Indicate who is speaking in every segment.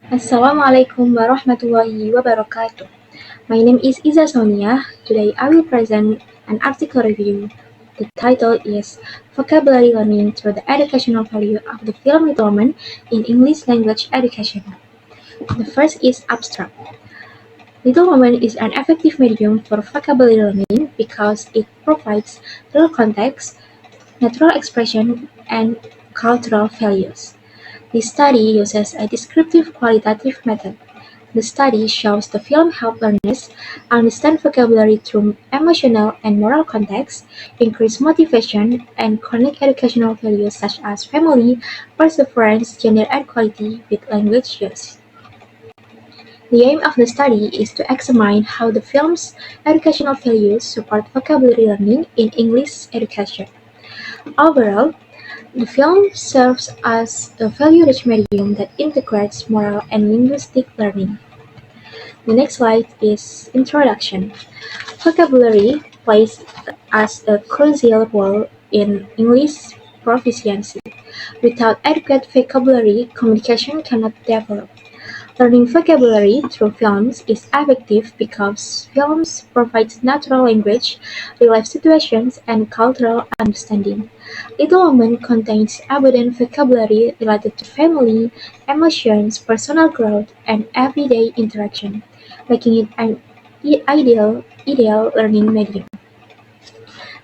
Speaker 1: Assalamualaikum warahmatullahi wabarakatuh. My name is Iza Sonia. Today I will present an article review. The title is Vocabulary Learning Through the Educational Value of the Film Little Women in English Language Education. The first is abstract. Little Women is an effective medium for vocabulary learning because it provides real context, natural expression, and cultural values. This study uses a descriptive qualitative method. The study shows the film helped learners understand vocabulary through emotional and moral context, increase motivation, and connect educational values such as family, perseverance, gender equality with language use. The aim of the study is to examine how the film's educational values support vocabulary learning in English education. Overall, the film serves as a value-rich medium that integrates moral and linguistic learning. The next slide is introduction. Vocabulary plays as a crucial role in English proficiency. Without adequate vocabulary, communication cannot develop. Learning vocabulary through films is effective because films provide natural language, real-life situations, and cultural understanding. Little Women contains abundant vocabulary related to family, emotions, personal growth, and everyday interaction, making it an ideal learning medium.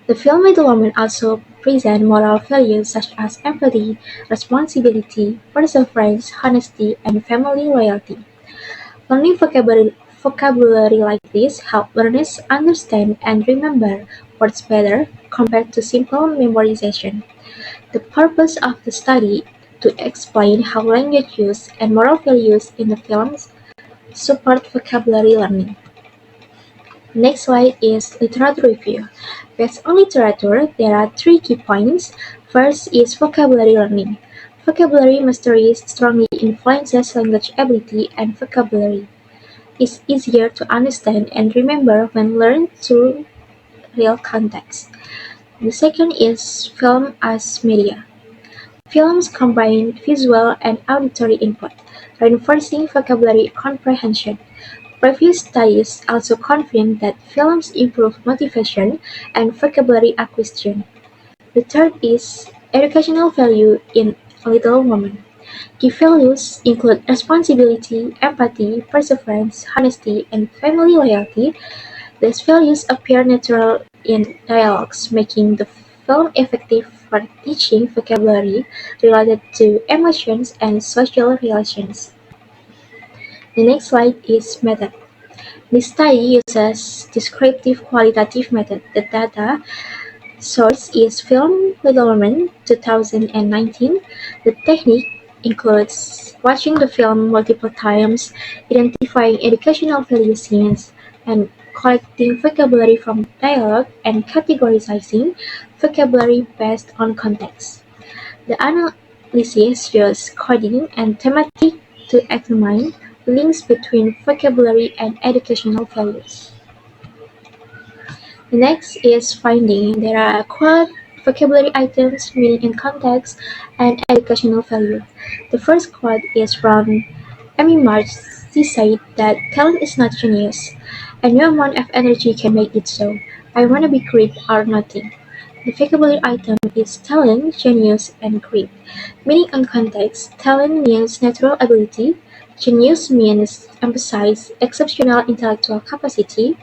Speaker 1: The film Little Women also presents moral values such as empathy, responsibility, perseverance, honesty, and family loyalty. Learning vocabulary like this helps learners understand and remember words better compared to simple memorization. The purpose of the study to explain how language use and moral values in the films support vocabulary learning. Next slide is literature review. Based on literature, there are three key points. First is vocabulary learning. Vocabulary mastery strongly influences language ability and vocabulary is easier to understand and remember when learned through real context. The second is film as media. Films combine visual and auditory input, reinforcing vocabulary comprehension. Previous studies also confirm that films improve motivation and vocabulary acquisition. The third is educational value in Little Women. Key values include responsibility, empathy, perseverance, honesty, and family loyalty. These values appear natural in dialogues, making the film effective for teaching vocabulary related to emotions and social relations. The next slide is method. This study uses descriptive qualitative method. The data source is Film Development 2019. The technique includes watching the film multiple times, identifying educational value scenes, and collecting vocabulary from dialogue and categorizing vocabulary based on context. The analysis uses coding and thematic to examine links between vocabulary and educational values. The next is finding. There are quote, vocabulary items, meaning and context, and educational value. The first quote is from Amy March. She said that talent is not genius, and no amount of energy can make it so. I wanna be great or nothing. The vocabulary item is talent, genius, and great. Meaning and context, talent means natural ability, genius means emphasize exceptional intellectual capacity,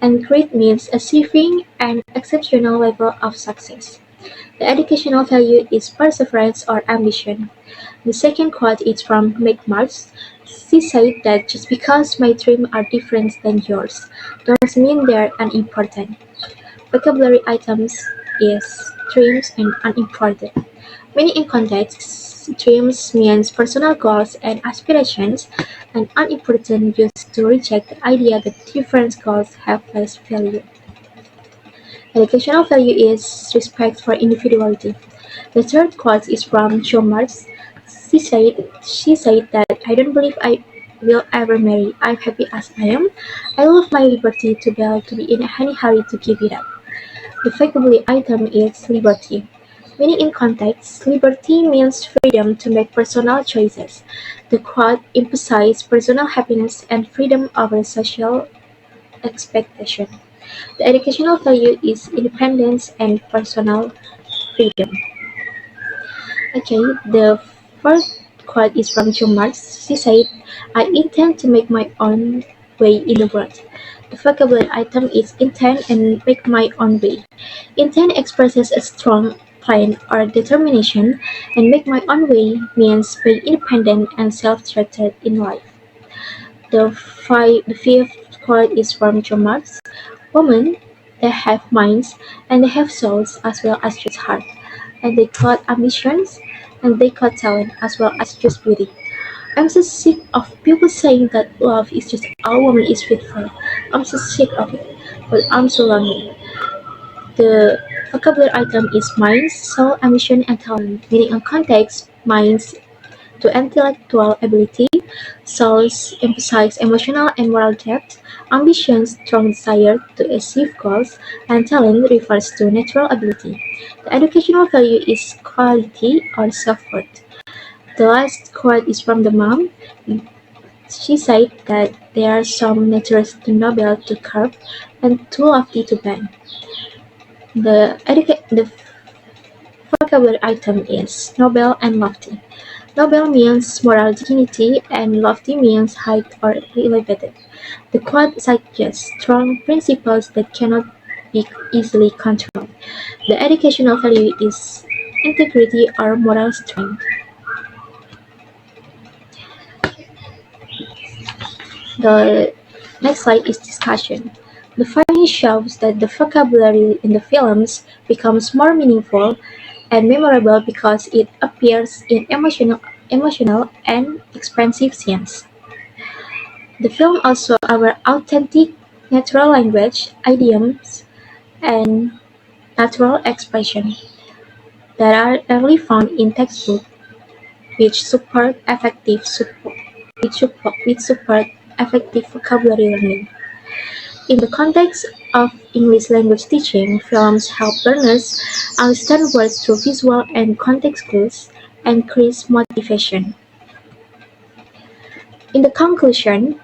Speaker 1: and great means achieving an exceptional level of success. The educational value is perseverance or ambition. The second quote is from Meg Marx. She said that just because my dreams are different than yours doesn't mean they're unimportant. Vocabulary items is dreams and unimportant. Meaning in context, dreams means personal goals and aspirations, and unimportant used to reject the idea that different goals have less value. Educational value is respect for individuality. The third quote is from Jo Marx. She said that I don't believe I will ever marry. I'm happy as I am. I love my liberty to be able to be in any hurry to give it up. The vocabulary item is liberty. Meaning in context, liberty means freedom to make personal choices. The quote emphasizes personal happiness and freedom over social expectation. The educational value is independence and personal freedom. Okay, the first quote is from Jo Marx. She said, I intend to make my own way in the world. The vocabulary item is intend and make my own way. Intend expresses a strong plan or determination, and make my own way means being independent and self-directed in life. The fifth quote is from Jo Marx. Women, they have minds, and they have souls as well as just heart, and they got ambitions, and they got talent as well as just beauty. I'm so sick of people saying that love is just all woman is fit for. I'm so sick of it, but I'm so lonely. The vocabulary item is minds, soul, ambition, and talent, meaning in context, minds to intellectual ability, souls emphasize emotional and moral depth, ambition strong desire to achieve goals, and talent refers to natural ability. The educational value is quality or self-worth. The last quote is from the mom. She said that there are some natures too noble to curb and too lofty to bend. The vocabulary item is noble and lofty. Noble means moral dignity and lofty means height or elevated. The quote suggests strong principles that cannot be easily controlled. The educational value is integrity or moral strength. The next slide is discussion. The finding shows that the vocabulary in the films becomes more meaningful and memorable because it appears in emotional and expressive scenes. The film also our authentic natural language, idioms, and natural expression that are rarely found in textbook, which support which support effective vocabulary learning. In the context of English language teaching, films help learners understand words through visual and context clues and increase motivation. In the conclusion,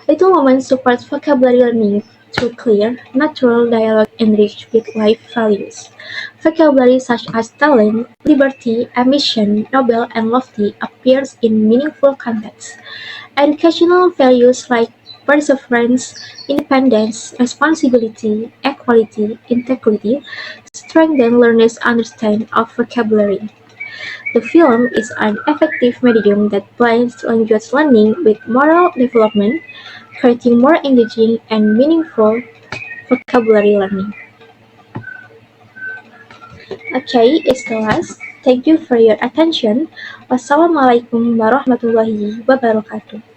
Speaker 1: Little Women supports vocabulary learning through clear, natural dialogue enriched with life values. Vocabulary such as talent, liberty, ambition, noble, and lofty appears in meaningful contexts. Educational values like perseverance, independence, responsibility, equality, integrity strengthen learners' understanding of vocabulary. The film is an effective medium that blends language learning with moral development, creating more engaging and meaningful vocabulary learning. Okay, it's the last. Thank you for your attention. Wassalamualaikum warahmatullahi wabarakatuh.